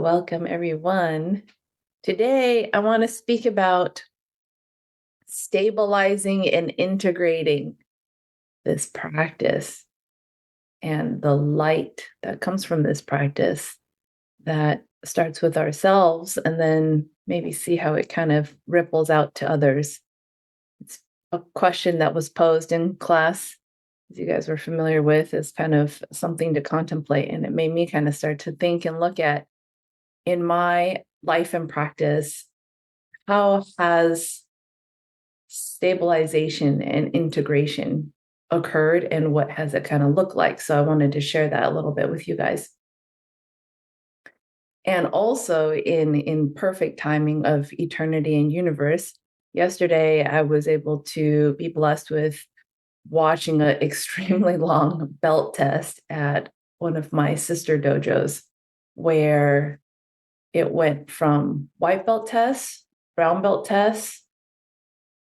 Welcome, everyone. Today, I want to speak about stabilizing and integrating this practice and the light that comes from this practice that starts with ourselves and then maybe see how it kind of ripples out to others. It's a question that was posed in class, as you guys were familiar with, is kind of something to contemplate. And it made me kind of start to think and look at in my life and practice, how has stabilization and integration occurred and what has it kind of looked like? So I wanted to share that a little bit with you guys. And also in perfect timing of eternity and universe, yesterday I was able to be blessed with watching an extremely long belt test at one of my sister dojos where it went from white belt tests, brown belt tests,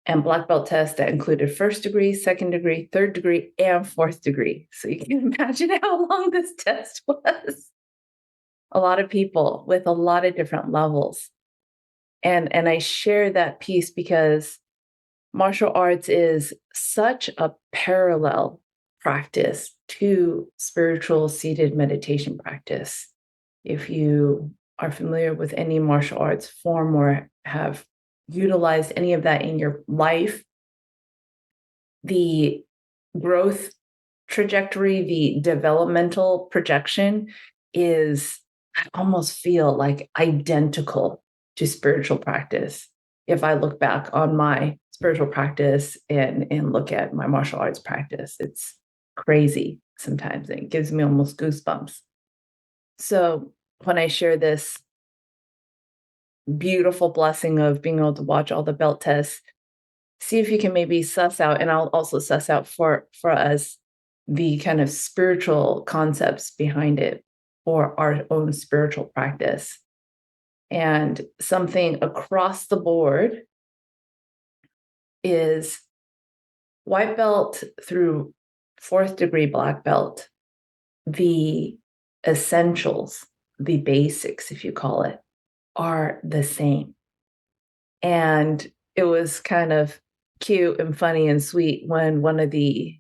and black belt tests that included first degree, second degree, third degree, and fourth degree. So you can imagine how long this test was. A lot of people with a lot of different levels. And I share that piece because martial arts is such a parallel practice to spiritual seated meditation practice. If you are familiar with any martial arts form or have utilized any of that in your life, the growth trajectory, the developmental projection is, I almost feel like identical to spiritual practice. If I look back on my spiritual practice and look at my martial arts practice, it's crazy sometimes. It gives me almost goosebumps. So when I share this beautiful blessing of being able to watch all the belt tests, see if you can maybe suss out, and I'll also suss out for us the kind of spiritual concepts behind it or our own spiritual practice. And something across the board is white belt through fourth degree black belt, the essentials, the basics, if you call it, are the same. And it was kind of cute and funny and sweet when one of the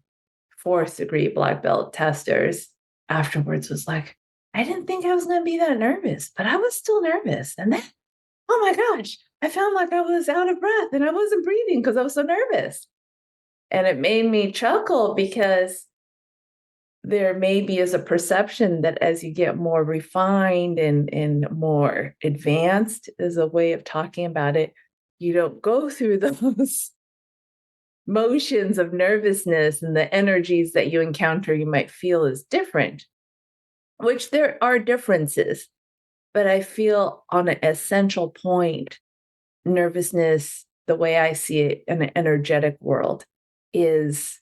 fourth degree black belt testers afterwards was like, I didn't think I was going to be that nervous, but I was still nervous. And then, oh my gosh, I felt like I was out of breath and I wasn't breathing because I was so nervous. And it made me chuckle because there maybe is a perception that as you get more refined and more advanced is a way of talking about it, you don't go through those motions of nervousness, and the energies that you encounter you might feel is different, which there are differences. But I feel on an essential point, nervousness, the way I see it in an energetic world, is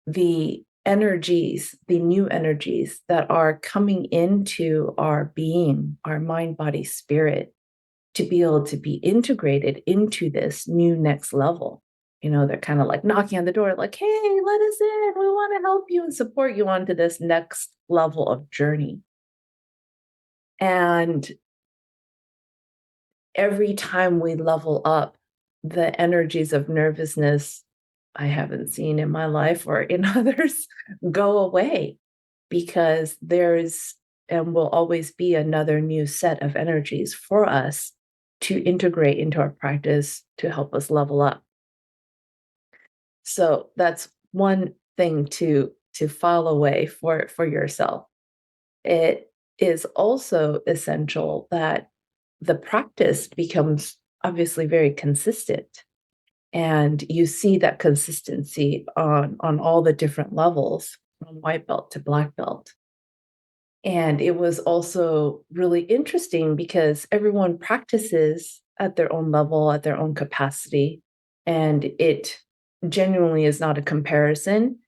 the energies, the new energies that are coming into our being, our mind, body, spirit, to be able to be integrated into this new next level. They're kind of like knocking on the door, like, hey, let us in. We want to help you and support you onto this next level of journey. And every time we level up, the energies of nervousness I haven't seen in my life or in others go away, because there's and will always be another new set of energies for us to integrate into our practice to help us level up. So that's one thing to file away for yourself. It is also essential that the practice becomes obviously very consistent, and you see that consistency on all the different levels from white belt to black belt. And it was also really interesting because everyone practices at their own level, at their own capacity, and it genuinely is not a comparison.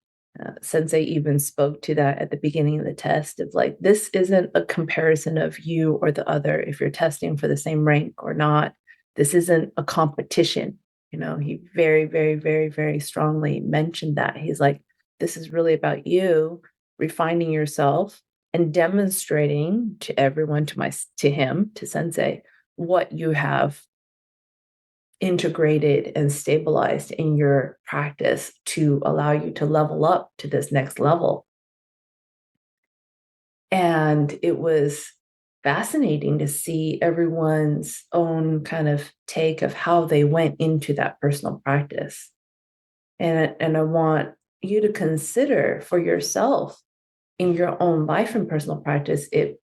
Sensei even spoke to that at the beginning of the test of like, this isn't a comparison of you or the other if you're testing for the same rank or not. This isn't a competition. He very, very, very, very strongly mentioned that. He's like, this is really about you refining yourself and demonstrating to everyone, to him, to sensei, what you have integrated and stabilized in your practice to allow you to level up to this next level. And it was fascinating to see everyone's own kind of take of how they went into that personal practice. And I want you to consider for yourself in your own life and personal practice, it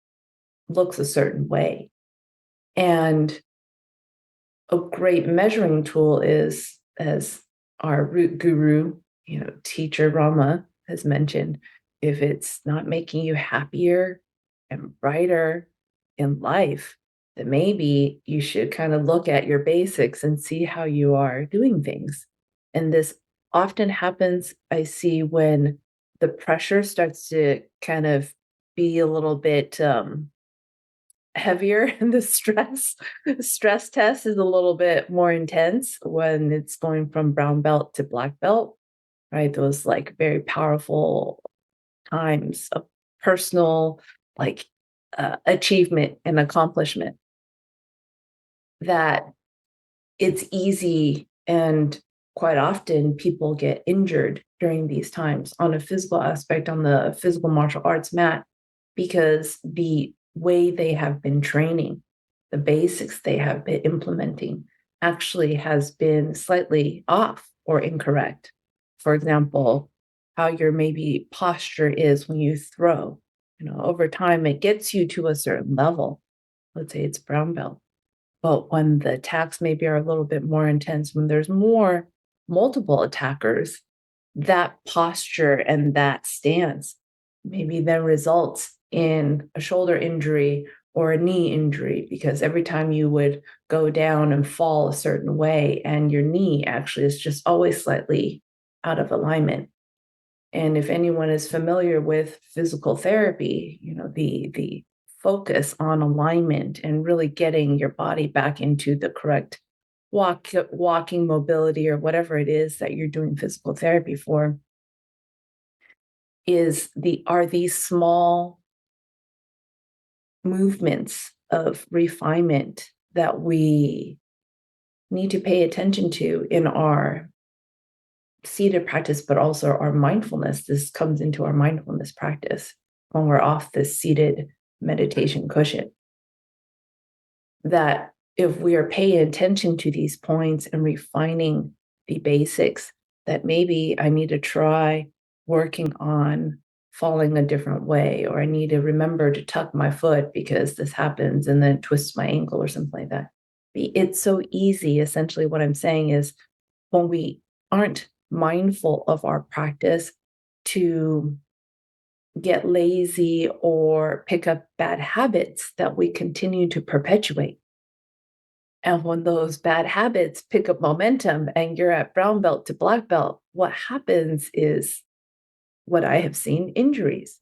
looks a certain way. And a great measuring tool is, as our root guru, teacher Rama has mentioned, if it's not making you happier and brighter in life, then maybe you should kind of look at your basics and see how you are doing things. And this often happens, I see, when the pressure starts to kind of be a little bit heavier. The stress test is a little bit more intense when it's going from brown belt to black belt, right? Those like very powerful times of personal like achievement and accomplishment, that it's easy, and quite often people get injured during these times on a physical aspect, on the physical martial arts mat, because the way they have been training, the basics they have been implementing, actually has been slightly off or incorrect. For example, how your maybe posture is when you throw. Over time, it gets you to a certain level. Let's say it's brown belt. But when the attacks maybe are a little bit more intense, when there's more multiple attackers, that posture and that stance maybe then results in a shoulder injury or a knee injury, because every time you would go down and fall a certain way, and your knee actually is just always slightly out of alignment. And if anyone is familiar with physical therapy, the focus on alignment and really getting your body back into the correct walking mobility, or whatever it is that you're doing physical therapy for, are these small movements of refinement that we need to pay attention to in our seated practice, but also our mindfulness. This comes into our mindfulness practice when we're off this seated meditation cushion. That if we are paying attention to these points and refining the basics, that maybe I need to try working on falling a different way, or I need to remember to tuck my foot because this happens and then twist my ankle or something like that. It's so easy. Essentially, what I'm saying is, when we aren't mindful of our practice, to get lazy or pick up bad habits that we continue to perpetuate. And when those bad habits pick up momentum and you're at brown belt to black belt, what happens is, what I have seen, injuries.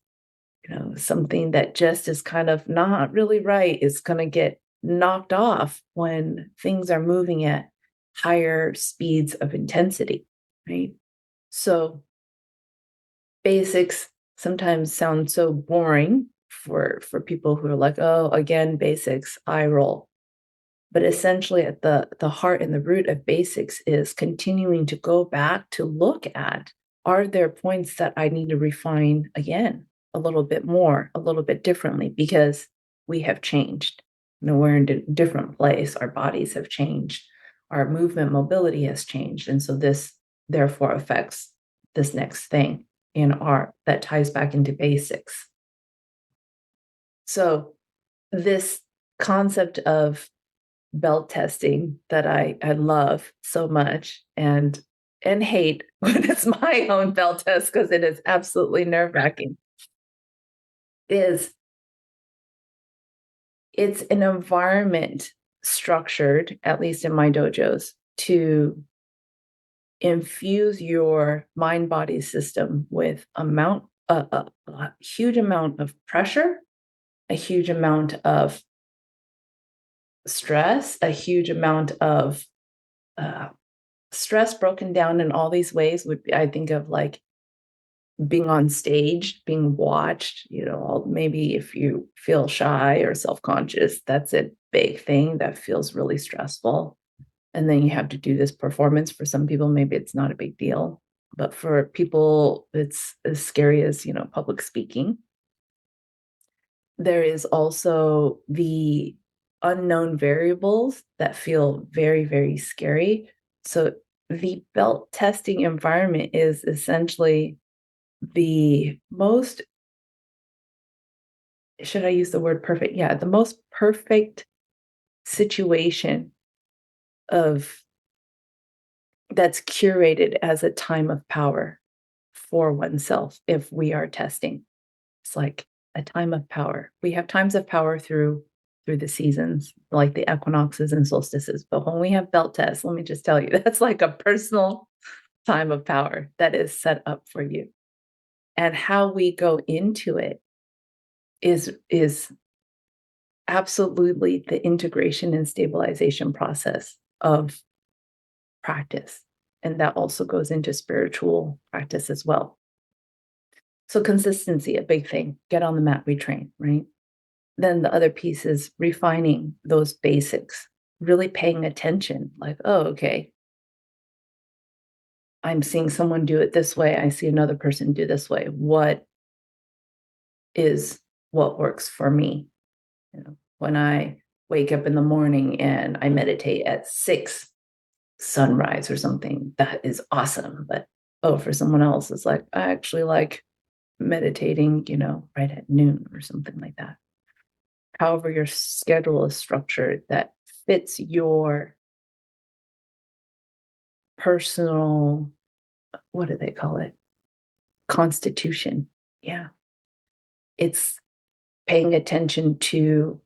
Something that just is kind of not really right is going to get knocked off when things are moving at higher speeds of intensity, right? So basics sometimes sound so boring for people who are like, oh, again, basics, eye roll. But essentially, at the heart and the root of basics is continuing to go back to look at, are there points that I need to refine again a little bit more, a little bit differently, because we have changed. We're in a different place. Our bodies have changed. Our movement mobility has changed. And so this therefore affects this next thing in art that ties back into basics. So this concept of belt testing that I love so much, and hate when it's my own belt test, because it is absolutely nerve-wracking, is it's an environment structured, at least in my dojos, to infuse your mind body system with a huge amount of pressure, a huge amount of stress, a huge amount of uh, stress broken down in all these ways would be, I think of like being on stage, being watched, maybe if you feel shy or self-conscious, that's a big thing that feels really stressful. And then you have to do this performance. For some people, maybe it's not a big deal. But for people, it's as scary as, public speaking. There is also the unknown variables that feel very, very scary. So the belt testing environment is essentially the most, should I use the word perfect? Yeah, the most perfect situation of that's curated as a time of power for oneself if we are testing. It's like a time of power. We have times of power through the seasons, like the equinoxes and solstices. But when we have belt tests, let me just tell you, that's like a personal time of power that is set up for you. And how we go into it is absolutely the integration and stabilization process of practice. And that also goes into spiritual practice as well. So consistency, a big thing. Get on the mat, retrain, right? Then the other piece is refining those basics, really paying attention, like, oh, okay, I'm seeing someone do it this way. I see another person do this way. What is what works for me? When I wake up in the morning and I meditate at 6 sunrise or something, that is awesome. But oh, for someone else, it's like, I actually like meditating, right at noon or something like that. However, your schedule is structured that fits your personal, what do they call it? Constitution. Yeah. It's paying attention to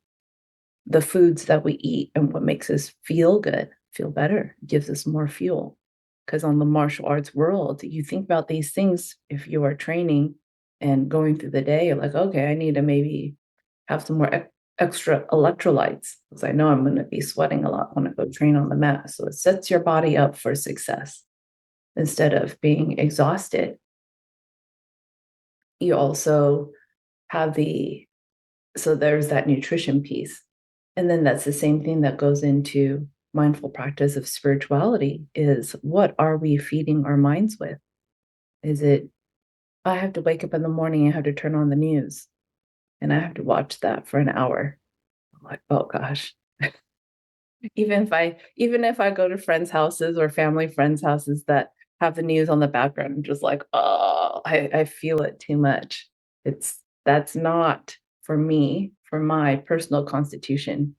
the foods that we eat and what makes us feel good, feel better, gives us more fuel. Because on the martial arts world, you think about these things if you are training and going through the day, you're like, okay, I need to maybe have some more extra electrolytes because I know I'm going to be sweating a lot when I go train on the mat. So it sets your body up for success instead of being exhausted. You also have so there's that nutrition piece. And then that's the same thing that goes into mindful practice of spirituality is what are we feeding our minds with? Is it, I have to wake up in the morning and have to turn on the news and I have to watch that for an hour. I'm like, oh gosh. Even if I go to friends' houses or family friends' houses that have the news on the background, I'm just like, oh, I feel it too much. That's not for me, for my personal constitution,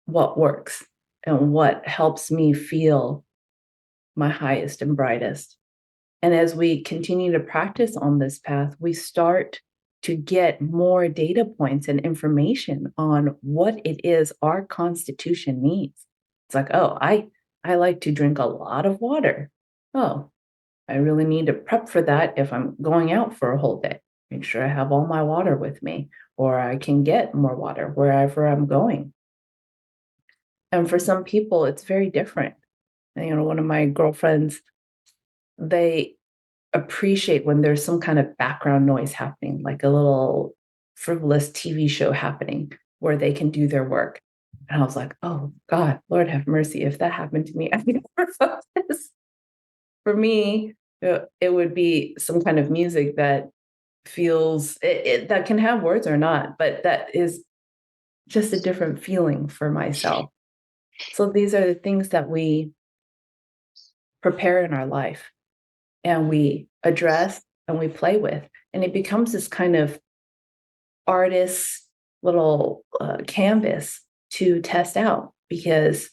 what works and what helps me feel my highest and brightest. And as we continue to practice on this path, we start to get more data points and information on what it is our constitution needs. It's like, oh, I like to drink a lot of water. Oh, I really need to prep for that if I'm going out for a whole day. Make sure I have all my water with me, or I can get more water wherever I'm going. And for some people, it's very different. And, one of my girlfriends, they appreciate when there's some kind of background noise happening, like a little frivolous TV show happening where they can do their work. And I was like, oh God, Lord have mercy. If that happened to me, I would never focus. For me, it would be some kind of music that feels that can have words or not, but that is just a different feeling for myself. So these are the things that we prepare in our life and we address and we play with. And it becomes this kind of artist's little canvas to test out because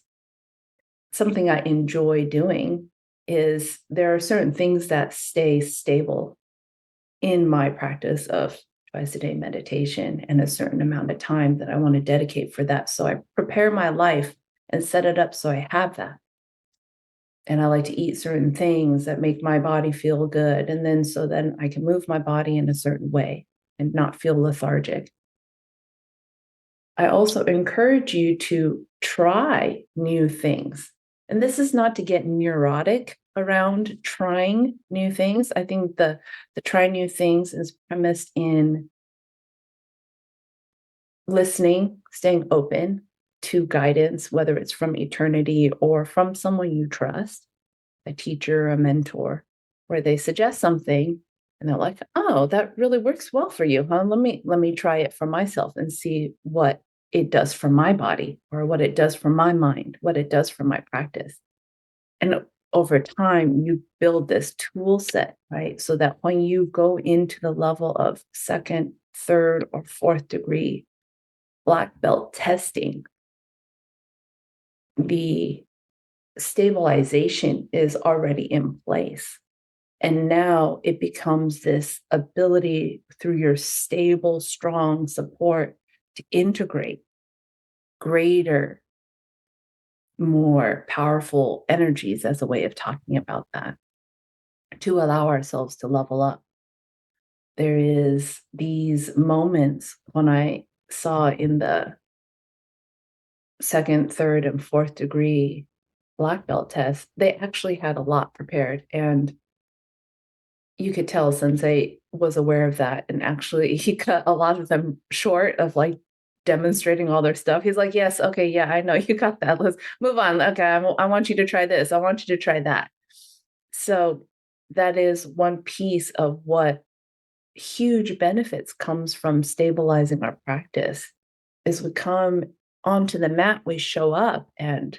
something I enjoy doing is there are certain things that stay stable in my practice of twice a day meditation and a certain amount of time that I want to dedicate for that. So I prepare my life and set it up so I have that. And I like to eat certain things that make my body feel good. And then I can move my body in a certain way and not feel lethargic. I also encourage you to try new things. And this is not to get neurotic around trying new things. I think the try new things is premised in listening, staying open to guidance, whether it's from eternity or from someone you trust, a teacher, a mentor, where they suggest something and they're like, "Oh, that really works well for you, huh? Let me try it for myself and see what it does for my body or what it does for my mind, what it does for my practice." And over time, you build this tool set, right? So that when you go into the level of second, third, or fourth degree black belt testing, the stabilization is already in place. And now it becomes this ability through your stable, strong support to integrate greater, more powerful energies as a way of talking about that, to allow ourselves to level up. There is these moments when I saw in the second, third, and fourth degree black belt test, they actually had a lot prepared. And you could tell Sensei was aware of that. And actually, he cut a lot of them short of like demonstrating all their stuff. He's like, yes, okay, yeah, I know you got that. Let's move on. Okay, I want you to try this. I want you to try that. So that is one piece of what huge benefits comes from stabilizing our practice is we come onto the mat, we show up and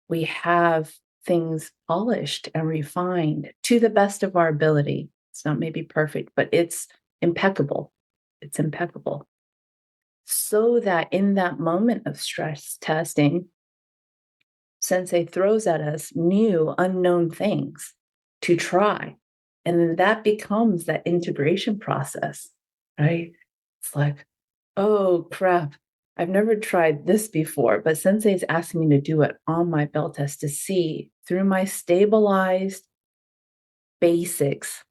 we have things polished and refined to the best of our ability. It's not maybe perfect, but it's impeccable. It's impeccable. So that in that moment of stress testing, Sensei throws at us new, unknown things to try. And then that becomes that integration process, right? It's like, oh crap, I've never tried this before, but Sensei's asking me to do it on my belt test to see through my stabilized basics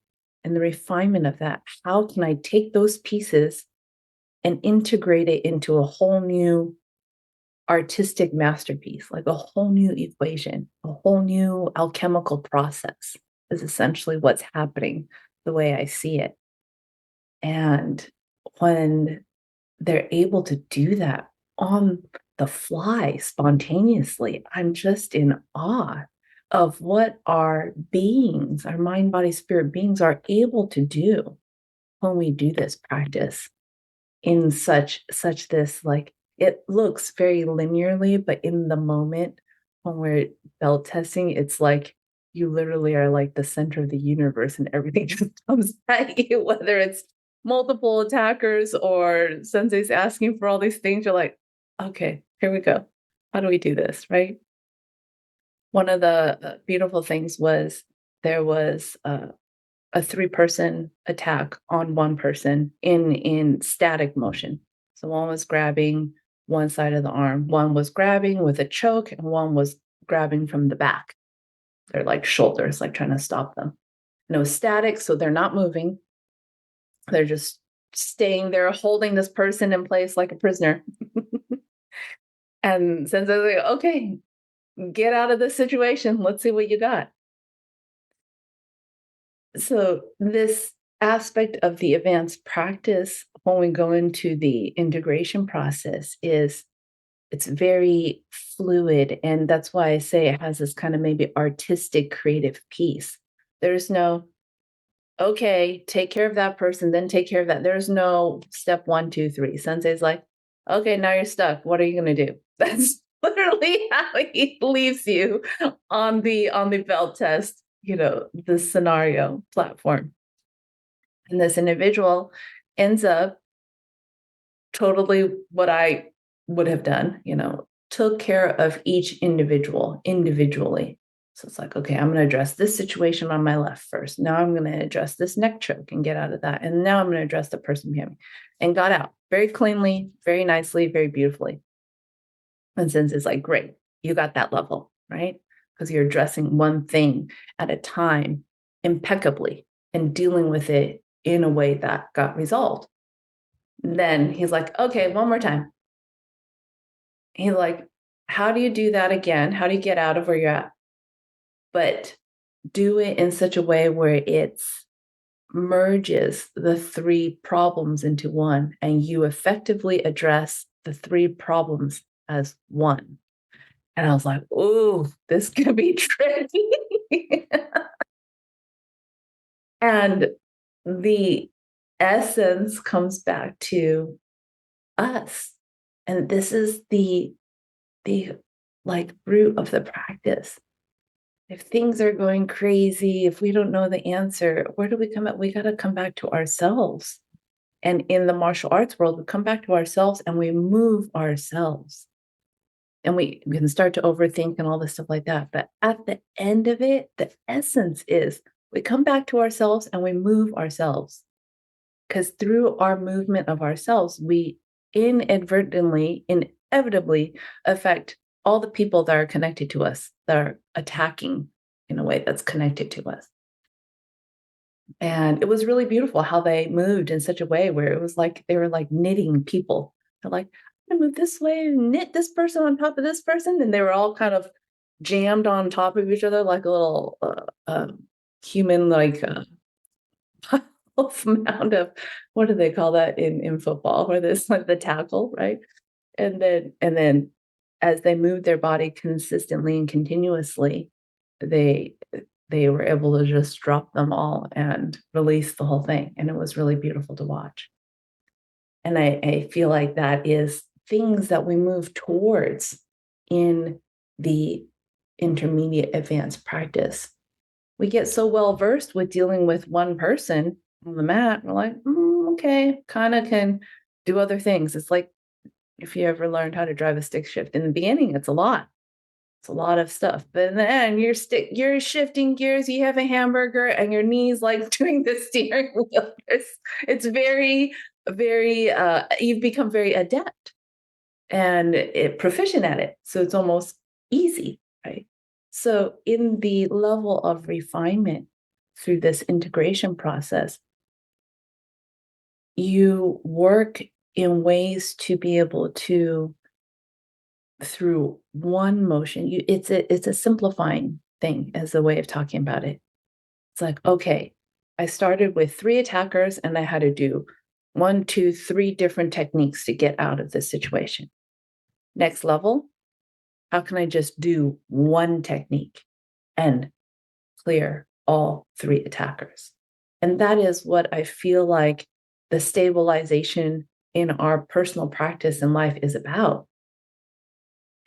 and the refinement of that, how can I take those pieces and integrate it into a whole new artistic masterpiece, like a whole new equation, a whole new alchemical process is essentially what's happening the way I see it. And when they're able to do that on the fly spontaneously, I'm just in awe of what our beings, our mind, body, spirit beings are able to do when we do this practice in such this like it looks very linearly, but in the moment when we're belt testing, it's like you literally are like the center of the universe and everything just comes at you, whether it's multiple attackers or sensei's asking for all these things. You're like, okay, here we go. How do we do this? Right. One of the beautiful things was there was a three-person attack on one person in static motion. So one was grabbing one side of the arm, one was grabbing with a choke, and one was grabbing from the back. They're like shoulders, like trying to stop them. And it was static, so they're not moving. They're just staying there, holding this person in place like a prisoner. And since I was like, okay, get out of this situation. Let's see what you got. So this aspect of the advanced practice when we go into the integration process is it's very fluid, and that's why I say it has this kind of maybe artistic creative piece. There's no, okay, take care of that person, then take care of that. There's no step 1, 2, 3. Sensei's like, okay, now you're stuck, what are you going to do? That's literally how he leaves you on the belt test, the scenario platform. And this individual ends up totally what I would have done, took care of each individual individually. So it's like, okay, I'm going to address this situation on my left first. Now I'm going to address this neck choke and get out of that. And now I'm going to address the person behind me and got out very cleanly, very nicely, very beautifully. And since it's like, great, you got that level, right? Because you're addressing one thing at a time impeccably and dealing with it in a way that got resolved. Then he's like, okay, one more time. He's like, how do you do that again? How do you get out of where you're at? But do it in such a way where it's merges the three problems into one, and you effectively address the three problems as one. And I was like, "Ooh, this could be tricky." And the essence comes back to us. And this is the like root of the practice. If things are going crazy, if we don't know the answer, where do we come at? We got to come back to ourselves. And in the martial arts world, we come back to ourselves and we move ourselves. And we can start to overthink and all this stuff like that. But at the end of it, the essence is we come back to ourselves and we move ourselves. Because through our movement of ourselves, we inevitably affect all the people that are connected to us, that are attacking in a way that's connected to us. And it was really beautiful how they moved in such a way where it was like they were like knitting people. They're like, I'm gonna move this way and knit this person on top of this person. And they were all kind of jammed on top of each other like a little human, like mound of, what do they call that in football, where there's like the tackle, right? And then as they moved their body consistently and continuously, they they were able to just drop them all and release the whole thing. And it was really beautiful to watch. And I feel like that is things that we move towards in the intermediate advanced practice. We get so well versed with dealing with one person on the mat. We're like, okay, kind of can do other things. It's like if you ever learned how to drive a stick shift in the beginning, it's a lot. It's a lot of stuff. But in the end, you're shifting gears, you have a hamburger and your knees like doing the steering wheel. It's very, very you've become very adept and proficient at it. So it's almost easy, right? So in the level of refinement through this integration process, you work in ways to be able to, through one motion, it's a simplifying thing as a way of talking about it. It's like, okay, I started with three attackers and I had to do one, two, three different techniques to get out of this situation. Next level, how can I just do one technique and clear all three attackers? And that is what I feel like the stabilization in our personal practice in life is about.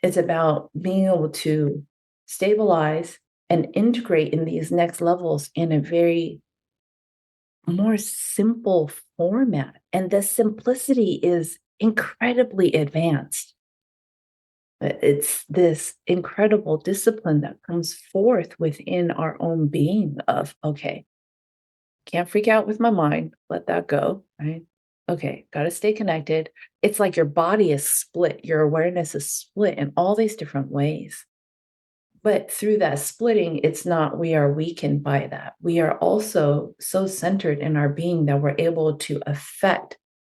It's about being able to stabilize and integrate in these next levels in a very more simple format. And the simplicity is incredibly advanced. It's this incredible discipline that comes forth within our own being of, okay, can't freak out with my mind, let that go, right? Okay, got to stay connected. It's like your body is split, your awareness is split in all these different ways. But through that splitting, it's not we are weakened by that. We are also so centered in our being that we're able to affect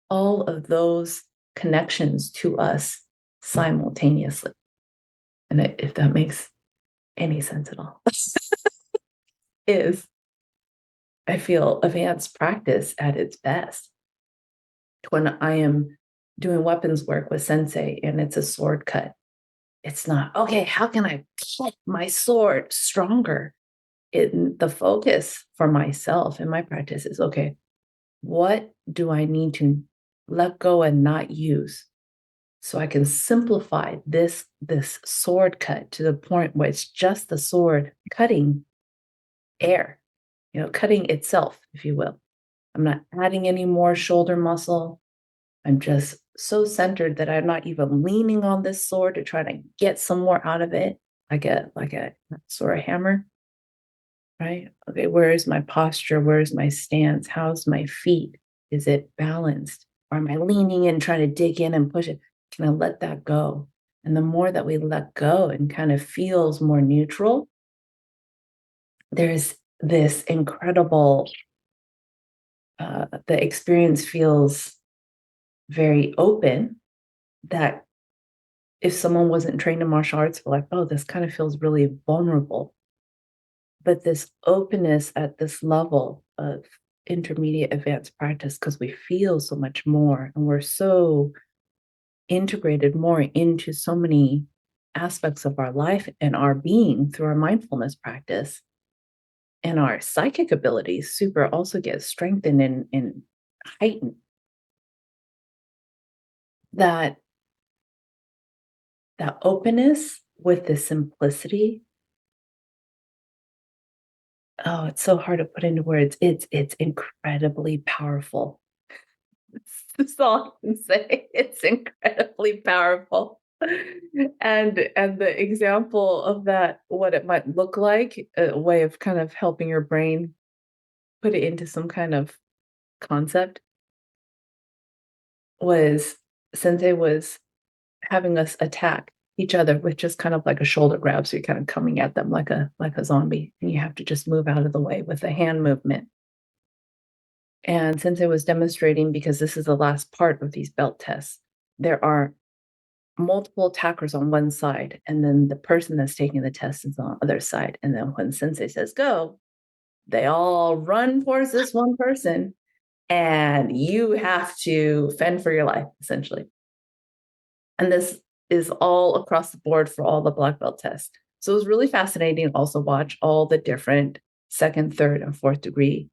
all of those connections to us simultaneously. And if that makes any sense at all, is I feel advanced practice at its best when I am doing weapons work with sensei and it's a sword cut. It's not, okay, how can I cut my sword stronger? The focus for myself in my practice is, okay, what do I need to let go and not use so I can simplify this sword cut to the point where it's just the sword cutting air, cutting itself, if you will. I'm not adding any more shoulder muscle. I'm just so centered that I'm not even leaning on this sword to try to get some more out of it, like a sword hammer, right? Okay, where is my posture? Where's my stance? How's my feet? Is it balanced? Or am I leaning in, trying to dig in and push it? Can I let that go? And the more that we let go and kind of feels more neutral, there's this incredible, the experience feels very open that if someone wasn't trained in martial arts, they're like, oh, this kind of feels really vulnerable. but this openness at this level of intermediate advanced practice, because we feel so much more and we're so integrated more into so many aspects of our life and our being through our mindfulness practice, and our psychic abilities super also get strengthened and heightened, that that openness with the simplicity. Oh, it's so hard to put into words. It's incredibly powerful. That's all I can say. It's incredibly powerful. And the example of that, what it might look like, a way of kind of helping your brain put it into some kind of concept, was Sensei was having us attack each other with just kind of like a shoulder grab. So you're kind of coming at them like a zombie, and you have to just move out of the way with a hand movement. And Sensei was demonstrating, because this is the last part of these belt tests, there are multiple attackers on one side, and then the person that's taking the test is on the other side. And then when Sensei says go, they all run towards this one person, and you have to fend for your life, essentially. And this is all across the board for all the black belt tests. So it was really fascinating to also watch all the different second, third, and fourth degree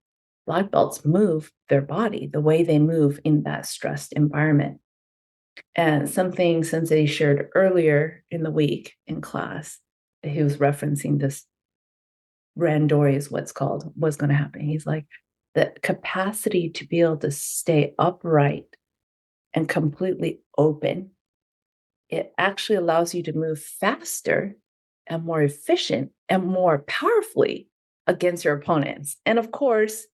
black belts move their body, the way they move in that stressed environment. And something Sensei shared earlier in the week in class, he was referencing this randori is what's called, what's going to happen. He's like, the capacity to be able to stay upright and completely open, it actually allows you to move faster and more efficient and more powerfully against your opponents. And of course,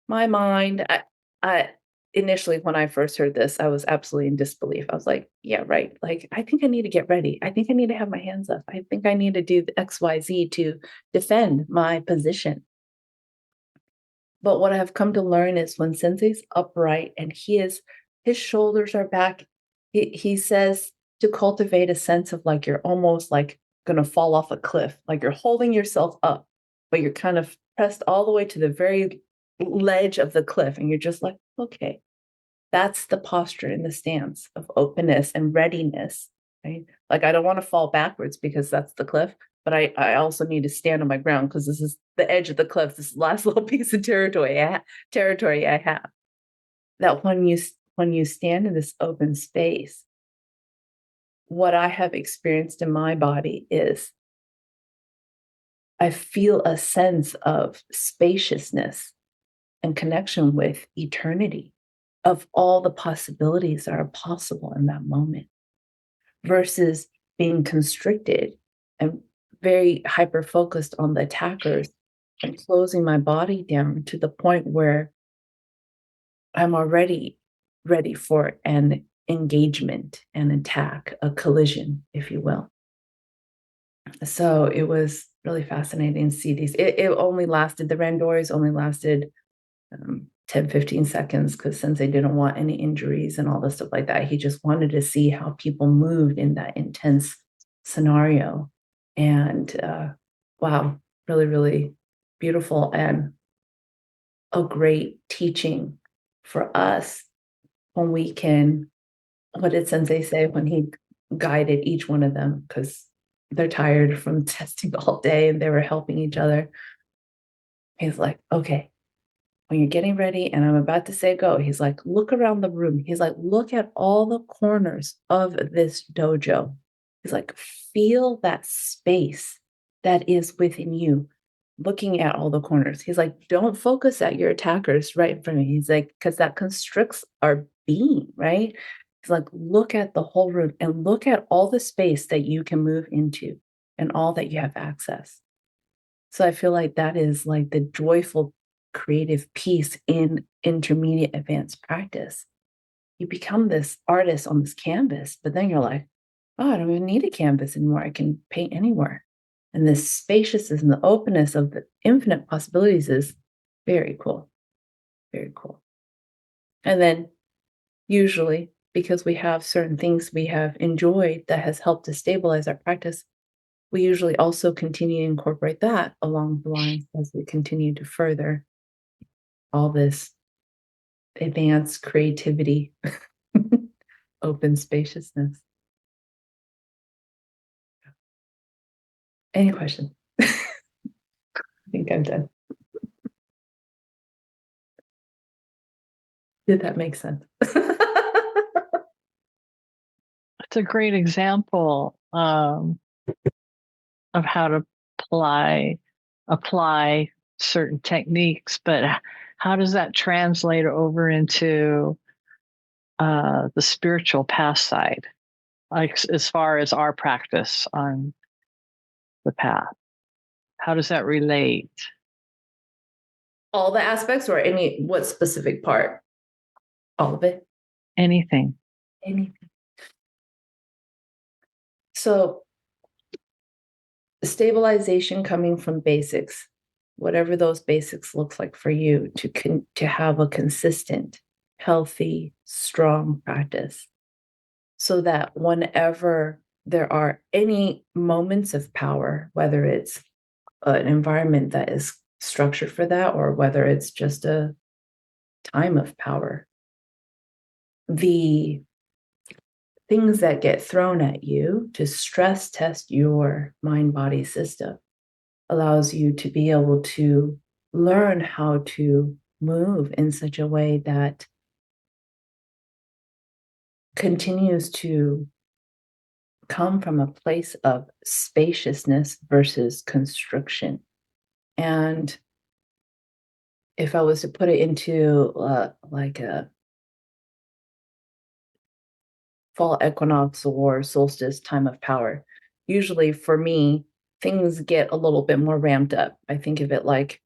my mind, I initially, when I first heard this, I was absolutely in disbelief. I was like, yeah, right. Like, I think I need to get ready. I think I need to have my hands up. I think I need to do the XYZ to defend my position. But what I've come to learn is when Sensei's upright and his shoulders are back, he says to cultivate a sense of like you're almost like gonna fall off a cliff, like you're holding yourself up, but you're kind of pressed all the way to the very ledge of the cliff, and you're just like, okay, that's the posture and the stance of openness and readiness, right? Like, I don't want to fall backwards because that's the cliff, but I also need to stand on my ground because this is the edge of the cliff, this last little piece of territory I have. That when you stand in this open space, what I have experienced in my body is I feel a sense of spaciousness and connection with eternity, of all the possibilities that are possible in that moment, versus being constricted and very hyper focused on the attackers and closing my body down to the point where I'm already ready for an engagement, an attack, a collision, if you will. So it was really fascinating to see these. It only lasted, the randoris only lasted 10, 15 seconds, because Sensei didn't want any injuries and all this stuff like that. He just wanted to see how people moved in that intense scenario. And wow, really, really beautiful, and a great teaching for us when we can. What did Sensei say when he guided each one of them? Because they're tired from testing all day and they were helping each other. He's like, okay, when you're getting ready and I'm about to say go, he's like, look around the room. He's like, look at all the corners of this dojo. He's like, feel that space that is within you, looking at all the corners. He's like, don't focus at your attackers right in front of you. He's like, because that constricts our being, right? He's like, look at the whole room and look at all the space that you can move into and all that you have access. So I feel like that is like the joyful creative piece in intermediate advanced practice. You become this artist on this canvas, but then you're like, oh, I don't even need a canvas anymore. I can paint anywhere. And this spaciousness and the openness of the infinite possibilities is very cool. Very cool. And then usually, because we have certain things we have enjoyed that has helped to stabilize our practice, we usually also continue to incorporate that along the lines as we continue to further all this advanced creativity, open spaciousness. Any questions? I think I'm done. Did that make sense? It's a great example of how to apply certain techniques, but how does that translate over into the spiritual path side, like as far as our practice on the path? How does that relate? All the aspects or what specific part? All of it? Anything. Anything. So stabilization coming from basics, whatever those basics looks like for you, to have a consistent, healthy, strong practice, so that whenever there are any moments of power, whether it's an environment that is structured for that or whether it's just a time of power, the things that get thrown at you to stress test your mind body system allows you to be able to learn how to move in such a way that continues to come from a place of spaciousness versus constriction. And if I was to put it into like a fall equinox or solstice time of power, usually for me, things get a little bit more ramped up. I think of it like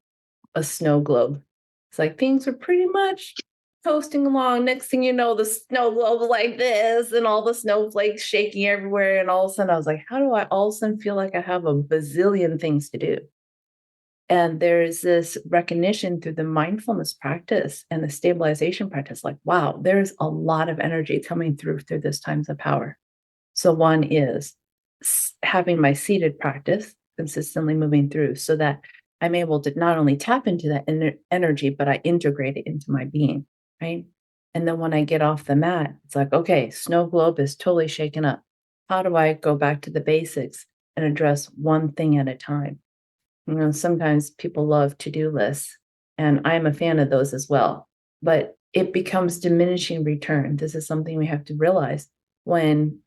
a snow globe. It's like things are pretty much coasting along. Next thing you know, the snow globe's like this, and all the snowflakes shaking everywhere. And all of a sudden, I was like, how do I all of a sudden feel like I have a bazillion things to do? And there's this recognition through the mindfulness practice and the stabilization practice, like, wow, there's a lot of energy coming through this times of power. So one is having my seated practice consistently moving through so that I'm able to not only tap into that energy, but I integrate it into my being, right? And then when I get off the mat, it's like, okay, snow globe is totally shaken up. How do I go back to the basics and address one thing at a time? Sometimes people love to-do lists, and I'm a fan of those as well, but it becomes diminishing return. This is something we have to realize when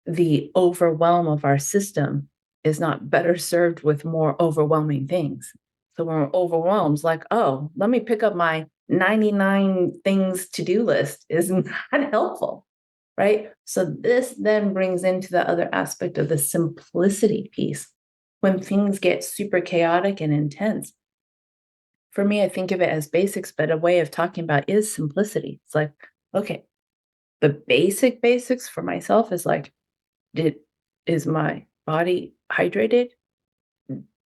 the overwhelm of our system is not better served with more overwhelming things. So when we're overwhelmed, it's like, oh, let me pick up my 99 things to-do list is not helpful, right? So this then brings into the other aspect of the simplicity piece. When things get super chaotic and intense, for me, I think of it as basics, but a way of talking about is simplicity. It's like, okay, the basics for myself is like, is my body hydrated?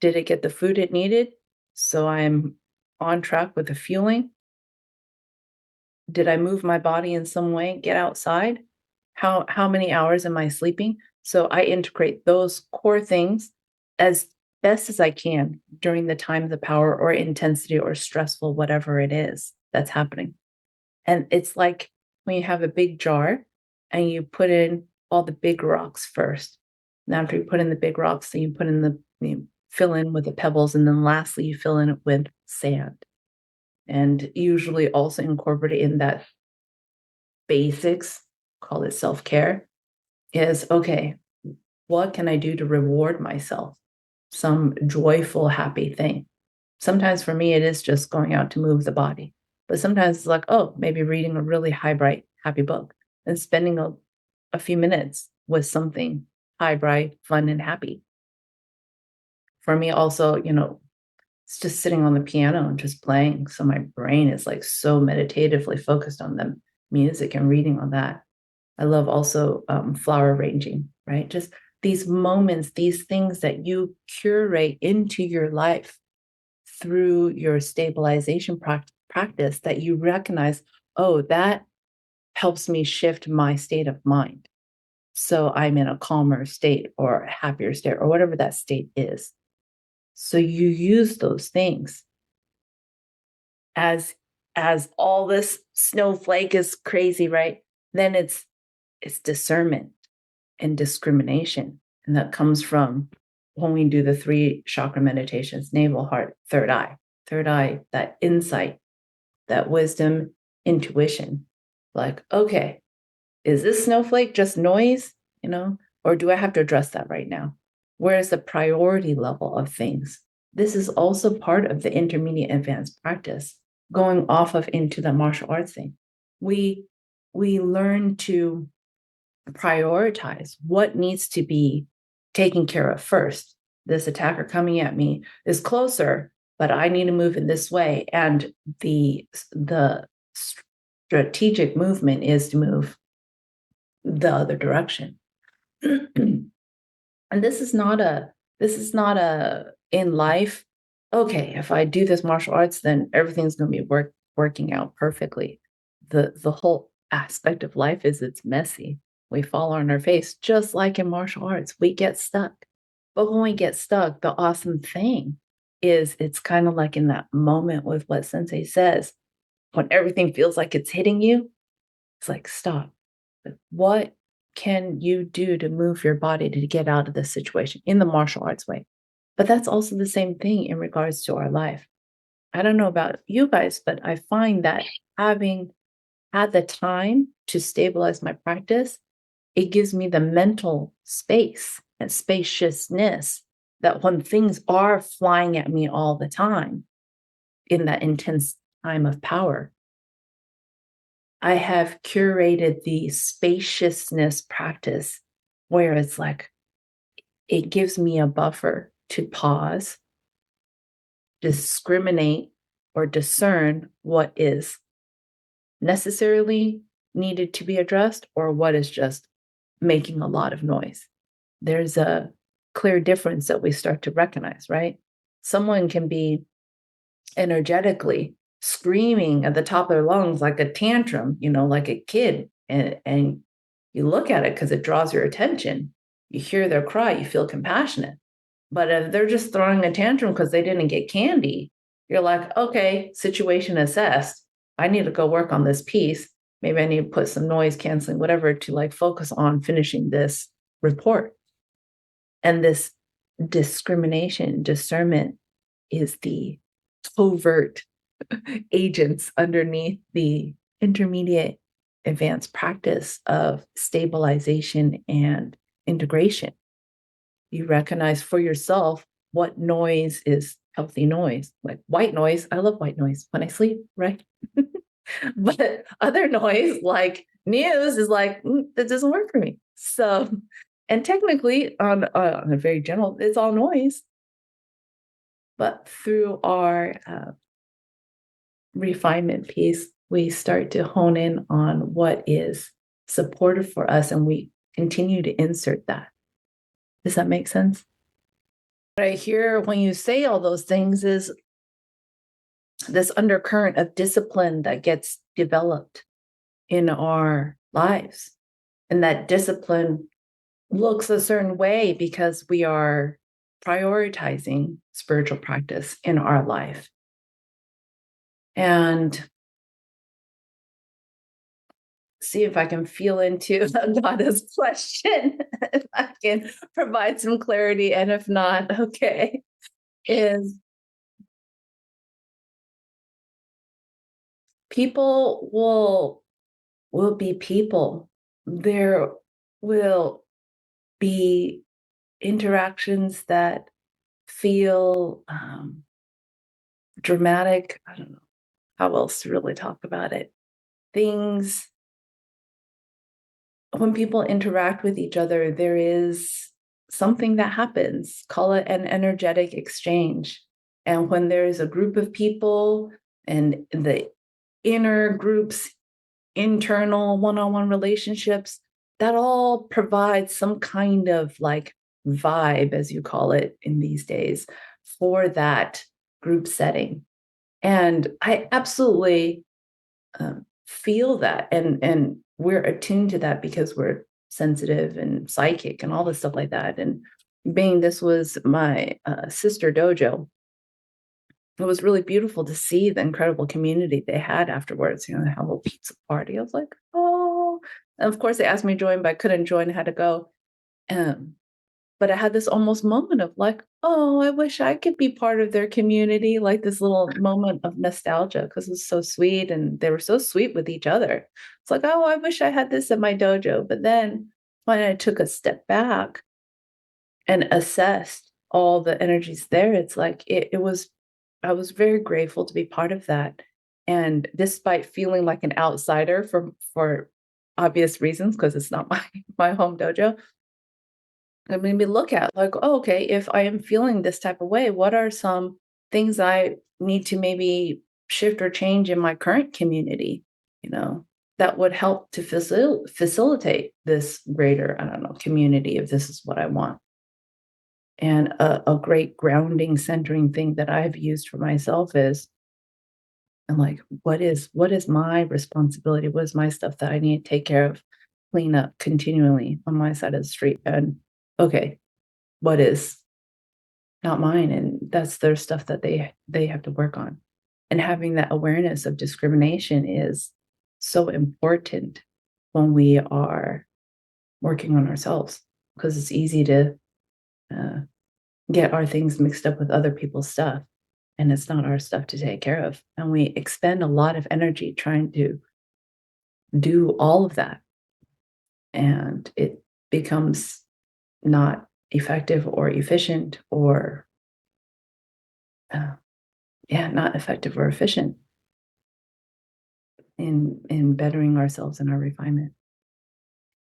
Did it get the food it needed? So I'm on track with the fueling. Did I move my body in some way? Get outside? How many hours am I sleeping? So I integrate those core things as best as I can during the time of the power or intensity or stressful, whatever it is that's happening. And it's like when you have a big jar and you put in all the big rocks first. And after you put in the big rocks, then you fill in with the pebbles, and then lastly you fill in it with sand. And usually also incorporate in that basics, call it self-care, is okay, what can I do to reward myself? Some joyful, happy thing. Sometimes for me, it is just going out to move the body. But sometimes it's like, oh, maybe reading a really high, bright, happy book and spending a few minutes with something high, bright, fun, and happy. For me, also, it's just sitting on the piano and just playing. So my brain is like so meditatively focused on the music and reading on that. I love also flower arranging, right? Just these moments, these things that you curate into your life through your stabilization practice that you recognize, oh, that helps me shift my state of mind. So I'm in a calmer state or a happier state or whatever that state is. So you use those things as all this snowflake is crazy, right? Then it's discernment and discrimination. And that comes from when we do the 3 chakra meditations, navel, heart, third eye, that insight, that wisdom, intuition. Like, okay, is this snowflake just noise, or do I have to address that right now? Where is the priority level of things? This is also part of the intermediate advanced practice, going off of into the martial arts thing. We learn to prioritize what needs to be taken care of first. This attacker coming at me is closer, but I need to move in this way. And the strategic movement is to move the other direction. And this is not a in life, okay, if I do this martial arts, then everything's going to be working out perfectly. The whole aspect of life is it's messy. We fall on our face, just like in martial arts. We get stuck. But when we get stuck, the awesome thing is it's kind of like in that moment with what Sensei says, when everything feels like it's hitting you, it's like, stop. What can you do to move your body to get out of this situation in the martial arts way? But that's also the same thing in regards to our life. I don't know about you guys, but I find that having had the time to stabilize my practice, it gives me the mental space and spaciousness that when things are flying at me all the time in that intense time of power, I have curated the spaciousness practice where it's like, it gives me a buffer to pause, discriminate, or discern what is necessarily needed to be addressed or what is just making a lot of noise. There's a clear difference that we start to recognize, right? Someone can be energetically screaming at the top of their lungs like a tantrum, like a kid. And you look at it because it draws your attention. You hear their cry, you feel compassionate. But if they're just throwing a tantrum because they didn't get candy, you're like, okay, situation assessed. I need to go work on this piece. Maybe I need to put some noise canceling, whatever, to like focus on finishing this report. And this discrimination, discernment is the covert agents underneath the intermediate advanced practice of stabilization and integration. You recognize for yourself what noise is healthy noise. Like white noise, I love white noise when I sleep, right? But other noise like news is like, that doesn't work for me. So, and technically on a very general, it's all noise. But through our refinement piece, we start to hone in on what is supportive for us, and we continue to insert that. Does that make sense? What I hear when you say all those things is this undercurrent of discipline that gets developed in our lives. And that discipline looks a certain way because we are prioritizing spiritual practice in our life. And see if I can feel into Agata's question, if I can provide some clarity. And if not, okay, is people will be people. There will be interactions that feel dramatic. I don't know how else to really talk about it. Things, when people interact with each other, there is something that happens. Call it an energetic exchange. And when there's a group of people and the inner groups, internal one-on-one relationships, that all provides some kind of like vibe, as you call it in these days, for that group setting. And I absolutely feel that, and we're attuned to that because we're sensitive and psychic and all this stuff like that. And being this was my sister dojo, it was really beautiful to see the incredible community they had afterwards. You know, they had a little pizza party. I was like, oh, and of course they asked me to join, but I couldn't join. I had to go. Um, but I had this almost moment of like, oh, I wish I could be part of their community, like this little moment of nostalgia because it was so sweet and they were so sweet with each other. It's like, oh, I wish I had this at my dojo. But then when I took a step back and assessed all the energies there, it's like it was I was very grateful to be part of that. And despite feeling like an outsider for obvious reasons, because it's not my home dojo, it made me look at like, oh, okay, if I am feeling this type of way, what are some things I need to maybe shift or change in my current community, you know, that would help to facilitate this greater, I don't know, community if this is what I want. And a great grounding, centering thing that I've used for myself is I'm like, what is my responsibility? What is my stuff that I need to take care of, clean up continually on my side of the street? And okay, what is not mine? And that's their stuff that they have to work on. And having that awareness of discrimination is so important when we are working on ourselves because it's easy to uh, get our things mixed up with other people's stuff and it's not our stuff to take care of. And we expend a lot of energy trying to do all of that. And it becomes not effective or efficient or, uh, yeah, not effective or efficient in bettering ourselves and our refinement.